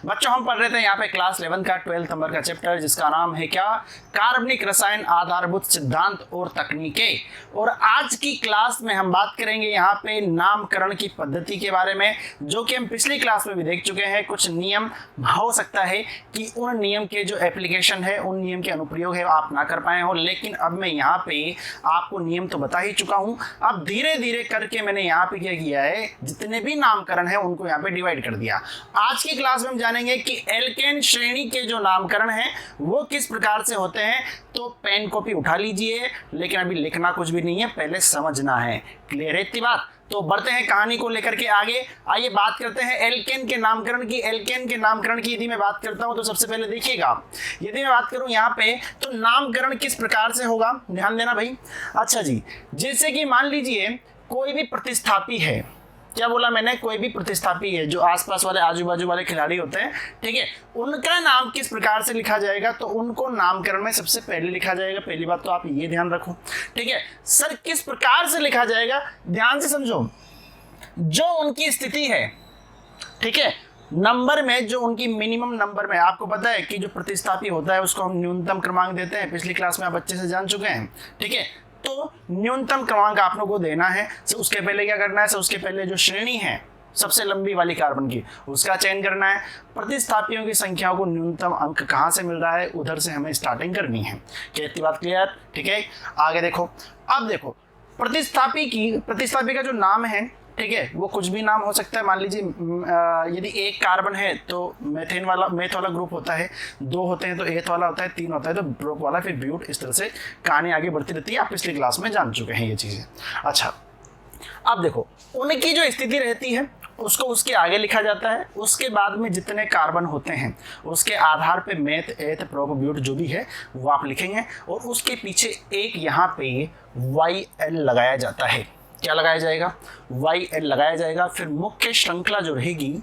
बच्चों हम पढ़ रहे थे यहाँ पे क्लास 11 का 12 नंबर का चैप्टर जिसका नाम है क्या, कार्बनिक रसायन आधारभूत सिद्धांत और तकनीकें। और आज की क्लास में हम बात करेंगे यहाँ पे नामकरण की पद्धति के बारे में, जो कि हम पिछली क्लास में भी देख चुके हैं। कुछ नियम हो सकता है कि उन नियम के जो एप्लीकेशन है, उन नियम के अनुप्रयोग है आप ना कर पाए हो, लेकिन अब मैं यहाँ पे आपको नियम तो बता ही चुका हूँ। अब धीरे धीरे करके मैंने यहाँ पे क्या किया है, जितने भी नामकरण है उनको यहाँ पे डिवाइड कर दिया। आज की क्लास में हम जानेंगे कि एल्केन श्रेणी के जो नामकरण हैं वो किस प्रकार से होते हैं। तो पेन कॉपी उठा लीजिए, लेकिन अभी लिखना कुछ भी नहीं है, पहले समझना है। क्लियर है इतनी बात? तो बढ़ते हैं कहानी को लेकर के आगे। आइए बात करते हैं एल्केन के नामकरण की। एल्केन के नामकरण की यदि मैं बात करता हूं तो सबसे पहले देखिएगा, यदि मैं बात करूं यहाँ पे तो नामकरण किस प्रकार से होगा, ध्यान देना भाई। अच्छा जी, जैसे कि मान लीजिए कोई भी प्रतिस्थापी है, क्या बोला मैंने, कोई भी प्रतिस्थापी है जो आसपास वाले आजू बाजू वाले खिलाड़ी होते हैं, ठीक है, उनका नाम किस प्रकार से लिखा जाएगा, तो उनको नामकरण में सबसे पहले लिखा जाएगा। पहली बात तो आप ये ध्यान रखो, ठीक है। सर किस प्रकार से लिखा जाएगा, ध्यान से समझो, जो उनकी स्थिति है, ठीक है, नंबर में जो उनकी मिनिमम नंबर में, आपको पता है कि जो प्रतिस्थापी होता है उसको हम न्यूनतम क्रमांक देते हैं, पिछली क्लास में आप अच्छे से जान चुके हैं, ठीक है। तो न्यूनतम क्रमांक आप लोगों को देना है। तो उसके पहले क्या करना है, तो उसके पहले जो श्रेणी है सबसे लंबी वाली कार्बन की, उसका चयन करना है। प्रतिस्थापियों की संख्याओं को न्यूनतम अंक कहाँ से मिल रहा है, उधर से हमें स्टार्टिंग करनी है। क्या इतनी बात क्लियर? ठीक है, आगे देखो। अब देखो प्रतिस्थापी का जो नाम है, ठीक है, वो कुछ भी नाम हो सकता है। मान लीजिए यदि एक कार्बन है तो मेथ वाला ग्रुप होता है, दो होते हैं तो एथ वाला होता है, तीन होता है तो प्रोप वाला, फिर ब्यूट। इस तरह से कहानी आगे बढ़ती रहती है, आप पिछली क्लास में जान चुके हैं ये चीजें। अच्छा, अब देखो उनकी जो स्थिति रहती है उसको उसके आगे लिखा जाता है, उसके बाद में जितने कार्बन होते हैं उसके आधार पे मेथ, एथ, प्रोप, ब्यूट जो भी है वो आप लिखेंगे, और उसके पीछे एक यहाँ पे YL लगाया जाता है। क्या लगाया जाएगा, YL लगाया जाएगा। फिर मुख्य श्रृंखला जो रहेगी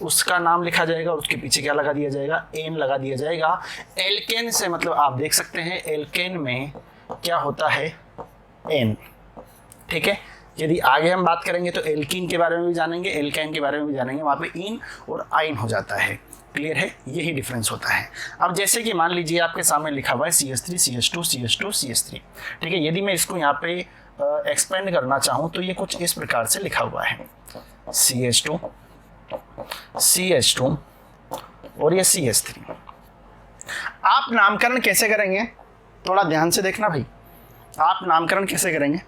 उसका नाम लिखा जाएगा, और उसके पीछे क्या लगा दिया जाएगा, N लगा दिया जाएगा। एल्केन से मतलब आप देख सकते हैं एल्केन में क्या होता है, N, ठीक है। यदि आगे हम बात करेंगे तो एल्कीन के बारे में भी जानेंगे, एल्केन के बारे में भी जानेंगे, वहाँ पे इन और आइन हो जाता है। क्लियर है, यही डिफरेंस होता है। अब जैसे कि मान लीजिए आपके सामने लिखा हुआ है CH3 CH2 CH2 CH3, ठीक है। यदि मैं इसको यहाँ पे एक्सपेंड करना चाहूँ तो ये कुछ इस प्रकार से लिखा हुआ है, CH2 CH2 और ये CH3। आप नामकरण कैसे करेंगे, थोड़ा ध्यान से देखना भाई, आप नामकरण कैसे करेंगे।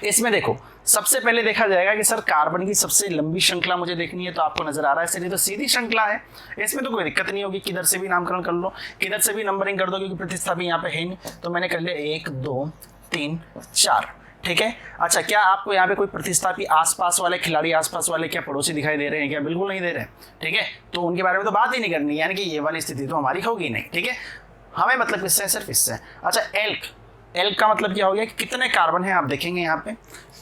इसमें देखो सबसे पहले देखा जाएगा कि सर कार्बन की सबसे लंबी श्रृंखला मुझे देखनी है, तो आपको नजर आ रहा है सर ये तो सीधी श्रृंखला है, इसमें तो कोई दिक्कत नहीं होगी, किधर से भी नामकरण कर लो, किधर से भी नंबरिंग कर दो, क्योंकि प्रतिस्थापी यहाँ पे है नहीं। तो मैंने कर लिया 1 2 3 4, ठीक है। अच्छा, क्या आपको यहाँ पे कोई प्रतिस्थापी आसपास वाले खिलाड़ी, आसपास वाले क्या पड़ोसी दिखाई दे रहे हैं क्या? बिल्कुल नहीं दे रहे, ठीक है। तो उनके बारे में तो बात ही नहीं करनी, यानी कि ये वाली स्थिति तो हमारी होगी नहीं, ठीक है। हमें मतलब किससे, सिर्फ इससे। अच्छा, एल्क का मतलब क्या हो गया कि कितने कार्बन है, आप देखेंगे यहाँ पे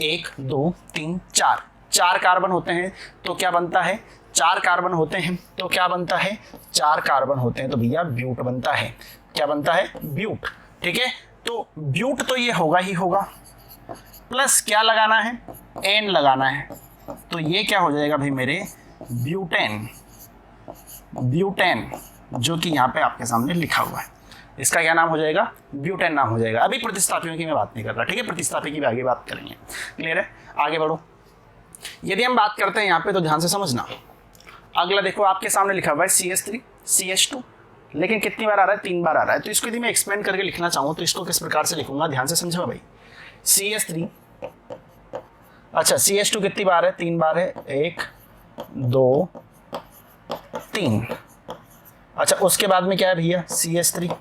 1 2 3 4, 4 कार्बन होते हैं तो क्या बनता है, 4 कार्बन होते हैं तो क्या बनता है, 4 कार्बन होते हैं तो भैया ब्यूट बनता है। क्या बनता है, ब्यूट, ठीक है। तो ब्यूट तो ये होगा ही होगा, प्लस क्या लगाना है, N लगाना है, तो ये क्या हो जाएगा भाई मेरे, ब्यूटेन, जो कि यहाँ पे आपके सामने लिखा हुआ है, इसका क्या नाम हो जाएगा, ब्यूटेन नाम हो जाएगा। अभी प्रतिस्थापियों की मैं बात नहीं कर रहा, ठीक है, प्रतिस्थापी की भी आगे बात करेंगे। क्लियर है, आगे बढ़ो। यदि हम बात करते हैं यहाँ पे तो ध्यान से समझना। अगला देखो आपके सामने लिखा हुआ है CH3 CH2, लेकिन कितनी बार आ रहा है, 3 बार आ रहा है। तो इसको यदि मैं एक्सपेंड करके लिखना चाहूँ तो इसको किस प्रकार से लिखूंगा, ध्यान से समझो भाई। CH3, अच्छा CH2 कितनी बार है, 3 बार है, 1 2 3। अच्छा, उसके बाद में क्या है भैया, CH3,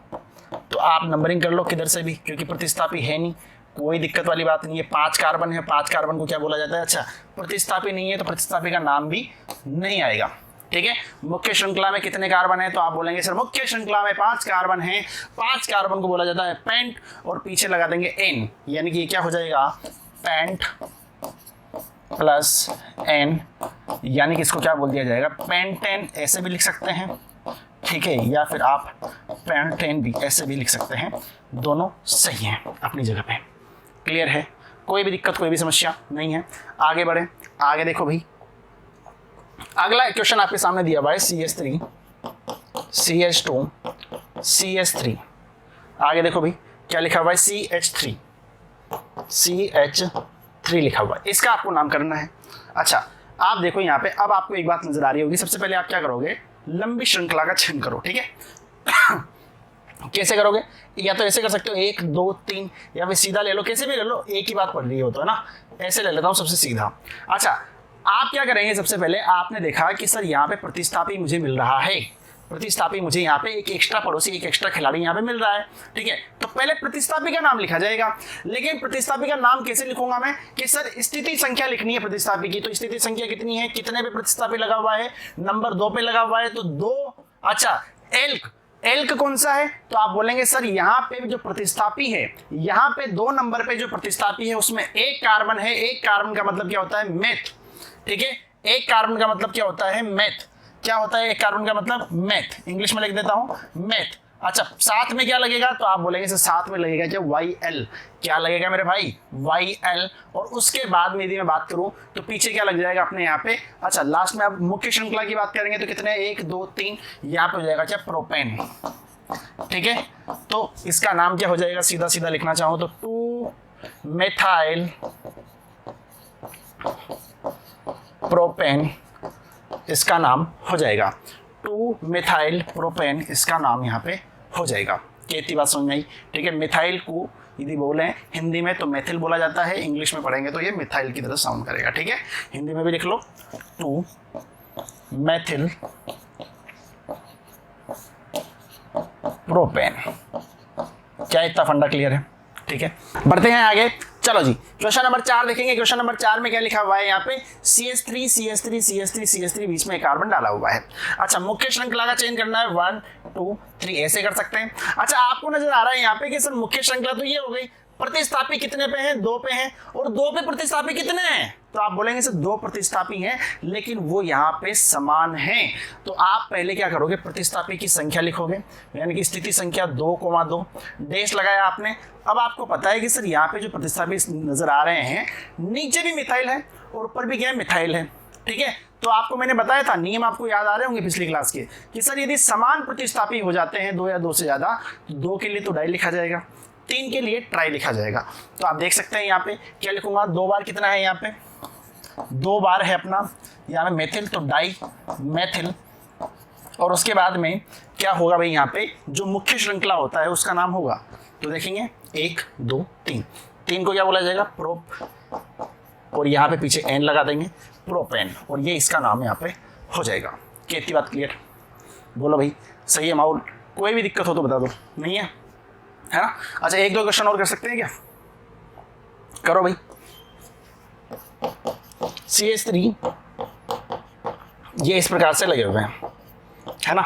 तो आप नंबरिंग कर लो किधर से भी, क्योंकि प्रतिस्थापी है नहीं, कोई दिक्कत वाली बात नहीं है। 5 कार्बन है, 5 कार्बन को क्या बोला जाता है, अच्छा प्रतिस्थापी नहीं है तो प्रतिस्थापी का नाम भी नहीं आएगा, ठीक है। मुख्य श्रृंखला में कितने कार्बन है, तो आप बोलेंगे सर मुख्य श्रृंखला में 5 कार्बन है, 5 कार्बन को बोला जाता है पेंट, और पीछे लगा देंगे N, यानी कि ये क्या हो जाएगा, पेंट प्लस N, यानी कि इसको क्या बोल दिया जाएगा, पेंटेन, ऐसे भी लिख सकते हैं, ठीक है, या फिर आप पेंटेन भी ऐसे भी लिख सकते हैं, दोनों सही हैं अपनी जगह पे। क्लियर है, कोई भी दिक्कत, कोई भी समस्या नहीं है। आगे बढ़े, आगे देखो भाई, अगला क्वेश्चन आपके सामने दिया हुआ है CH3 CH2 CH3। आगे देखो भाई क्या लिखा हुआ है CH3 CH3 लिखा हुआ है, इसका आपको नाम करना है। अच्छा आप देखो यहाँ पे, अब आपको एक बात नजर आ रही होगी। सबसे पहले आप क्या करोगे, लंबी श्रृंखला का चयन करो, ठीक है। कैसे करोगे, या तो ऐसे कर सकते हो 1 2 3, या फिर सीधा ले लो, कैसे भी ले लो, एक ही बात पढ़ रही हो तो है ना। ऐसे ले लेता हूँ सबसे सीधा। अच्छा आप क्या करेंगे, सबसे पहले आपने देखा कि सर यहाँ पे प्रतिस्थापी मुझे मिल रहा है, प्रतिस्थापी मुझे यहाँ पे एक एक्स्ट्रा पड़ोसी, एक एक्स्ट्रा खिलाड़ी यहाँ पे मिल रहा है, ठीक है। तो पहले प्रतिस्थापी का नाम लिखा जाएगा, लेकिन प्रतिस्थापी का नाम कैसे लिखूंगा मैं, कि सर स्थिति संख्या लिखनी है प्रतिस्थापी की। तो स्थिति संख्या कितनी है, कितने पे प्रतिस्थापी लगा हुआ है, नंबर 2 पे लगा हुआ है, तो 2। अच्छा एल्क कौन सा है, तो आप बोलेंगे सर यहाँ पे जो प्रतिस्थापी है, यहाँ पे 2 नंबर पे जो प्रतिस्थापी है उसमें एक कार्बन है। एक कार्बन का मतलब क्या होता है, मेथ, ठीक है। एक कार्बन का मतलब क्या होता है, मेथ। क्या होता है एक कार्बन का मतलब, मेथ। इंग्लिश में लिख देता हूं, मेथ। अच्छा साथ में क्या लगेगा, तो आप बोलेंगे सर साथ में लगेगा क्या, YL। क्या लगेगा मेरे भाई, YL। और उसके बाद में यदि मैं बात करूं तो पीछे क्या लग जाएगा अपने यहाँ पे। अच्छा लास्ट में आप मुख्य श्रृंखला की बात करेंगे तो कितने, 1 2 3, यहाँ पे हो जाएगा क्या, प्रोपेन, ठीक है। तो इसका नाम क्या हो जाएगा, सीधा सीधा लिखना चाहो तो 2 मेथाइल प्रोपेन, इसका नाम हो जाएगा 2 मेथाइल प्रोपेन, इसका नाम यहाँ पे हो जाएगा। कितनी बात समझ में आई, ठीक है। मिथाइल को यदि बोले हिंदी में तो मेथिल बोला जाता है, इंग्लिश में पढ़ेंगे तो ये मिथाइल की तरह साउंड करेगा, ठीक है। हिंदी में भी लिख लो 2 मेथिल प्रोपेन। क्या इतना फंडा क्लियर है, ठीक है। बढ़ते हैं आगे, चलो जी क्वेश्चन नंबर 4 देखेंगे। क्वेश्चन नंबर 4 में क्या लिखा हुआ है, यहाँ पे CH3 CH3 CH3 CH3, बीच में एक कार्बन डाला हुआ है। अच्छा मुख्य श्रृंखला का चयन करना है, 1 2 3, ऐसे कर सकते हैं। अच्छा आपको नजर आ रहा है यहाँ पे कि सर मुख्य श्रृंखला तो ये हो गई, प्रतिस्थापी कितने पे हैं, 2 पे हैं, और 2 पे प्रतिस्थापी कितने हैं, तो आप बोलेंगे सर 2 प्रतिस्थापी हैं, लेकिन वो यहाँ पे समान हैं। तो आप पहले क्या करोगे, प्रतिस्थापी की संख्या लिखोगे, यानी कि स्थिति संख्या 2,2, डैश लगाया आपने। अब आपको पता है कि सर यहाँ पे जो प्रतिस्थापी नजर आ रहे हैं, नीचे भी मिथाइल है और ऊपर भी क्या है, मिथाइल है, ठीक है। तो आपको मैंने बताया था, नियम आपको याद आ रहे होंगे पिछली क्लास के, कि सर यदि समान प्रतिस्थापी हो जाते हैं 2 या 2 से ज्यादा, तो 2 के लिए तो डाई लिखा जाएगा, 3 के लिए ट्राई लिखा जाएगा। तो आप देख सकते हैं यहाँ पे क्या लिखूंगा, 2 बार कितना है, यहाँ पे 2 बार है अपना यहाँ पे मेथिल, तो डाई मेथिल। और उसके बाद में क्या होगा भाई, यहाँ पे जो मुख्य श्रृंखला होता है उसका नाम होगा, तो देखेंगे 1 2 3, 3 को क्या बोला जाएगा, प्रोप, और यहाँ पे पीछे एन लगा देंगे, प्रोपेन, और ये इसका नाम यहाँ पे हो जाएगा। कितनी बात क्लियर, बोलो भाई सही है माहौल, कोई भी दिक्कत हो तो बता दो, नहीं है ना। अच्छा 1 2 क्वेश्चन और कर सकते हैं क्या, करो भाई। CH3 ये इस प्रकार से लगे हुए हैं, है ना,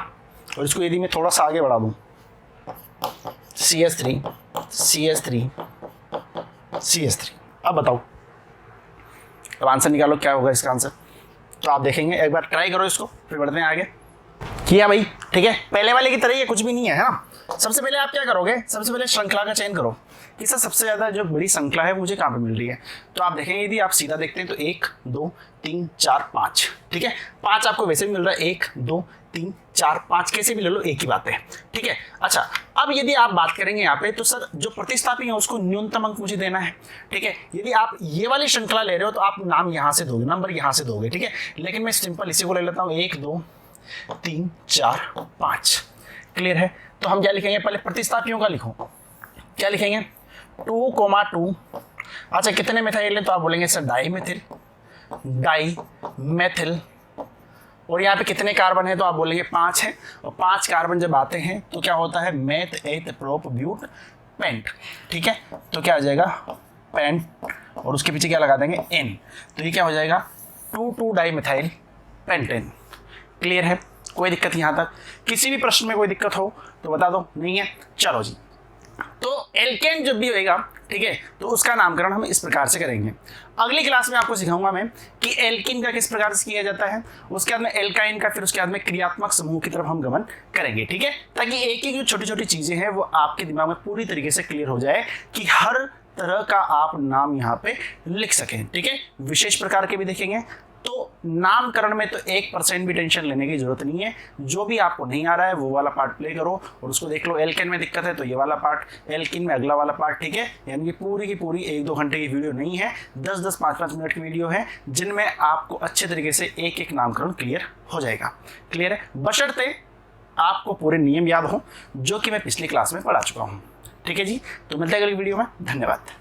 और इसको यदि मैं थोड़ा सा आगे बढ़ा दूं, CH3 CH3 CH3, अब बताओ, अब आंसर निकालो क्या होगा इसका आंसर। तो आप देखेंगे, एक बार ट्राई करो इसको, फिर बढ़ते हैं आगे। किया भाई, ठीक है, पहले वाले की तरह ये कुछ भी नहीं है ना। सबसे पहले आप क्या करोगे, सबसे पहले श्रृंखला का चयन करो कि सर सबसे ज्यादा जो बड़ी श्रृंखला है मुझे कहाँ पे मिल रही है। तो आप देखेंगे यदि आप सीधा देखते हैं तो 1 2 3 4 5, ठीक है। 5 आपको वैसे भी मिल रहा है, 1 2 3 4 5, कैसे भी ले लो एक ही बात है, ठीक है। अच्छा अब यदि आप बात करेंगे यहाँ पे, तो सर जो प्रतिस्थापी है उसको न्यूनतम अंक मुझे देना है, ठीक है। यदि आप ये वाली श्रृंखला ले रहे हो तो आप नाम यहाँ से दोगे, नंबर यहाँ से दोगे, ठीक है। लेकिन मैं सिंपल इसी को ले लेता हूँ, 1 2 3 4 5, क्लियर है। तो हम क्या लिखेंगे, पहले प्रतिस्थापियों का लिखो, क्या लिखेंगे, 2,2। अच्छा कितने मिथाइल है, तो आप बोलेंगे सर डाई मेथिल। और यहाँ पे कितने कार्बन है, तो आप बोलेंगे 5 है, और 5 कार्बन जब आते हैं तो क्या होता है, मेथ एथ प्रोप ब्यूट पेंट, ठीक है। तो क्या आ जाएगा, पेंट, और उसके पीछे क्या लगा देंगे, एन। तो ये क्या हो जाएगा, 2,2 डाई मिथाइल पेंटेन। क्लियर है, कोई दिक्कत यहाँ तक, किसी भी प्रश्न में कोई दिक्कत हो तो बता दो, नहीं है, चलो जी। तो एल्केन जब भी होएगा, ठीक है, तो उसका नामकरण हम इस प्रकार से करेंगे। अगली क्लास में आपको सिखाऊंगा मैं कि एल्किन का किस प्रकार से किया जाता है, उसके बाद में एल्काइन का, फिर उसके बाद में क्रियात्मक समूह की तरफ हम गमन करेंगे, ठीक है। ताकि एक एक जो छोटी छोटी चीजें हैं वो आपके दिमाग में पूरी तरीके से क्लियर हो जाए कि हर तरह का आप नाम यहाँ पे लिख सकें, ठीक है। विशेष प्रकार के भी देखेंगे, तो नामकरण में तो 1% भी टेंशन लेने की जरूरत नहीं है। जो भी आपको नहीं आ रहा है वो वाला पार्ट प्ले करो और उसको देख लो। एल्केन में दिक्कत है तो ये वाला पार्ट, एल्किन में अगला वाला पार्ट, ठीक है। यानी कि पूरी की पूरी 1-2 घंटे की वीडियो नहीं है, 10-10, 5-5 मिनट की वीडियो है, जिनमें आपको अच्छे तरीके से एक एक नामकरण क्लियर हो जाएगा। क्लियर है, बशर्ते आपको पूरे नियम याद हो, जो कि मैं पिछली क्लास में पढ़ा चुका हूँ। ठीक है जी, तो मिलते हैं अगली वीडियो में। धन्यवाद।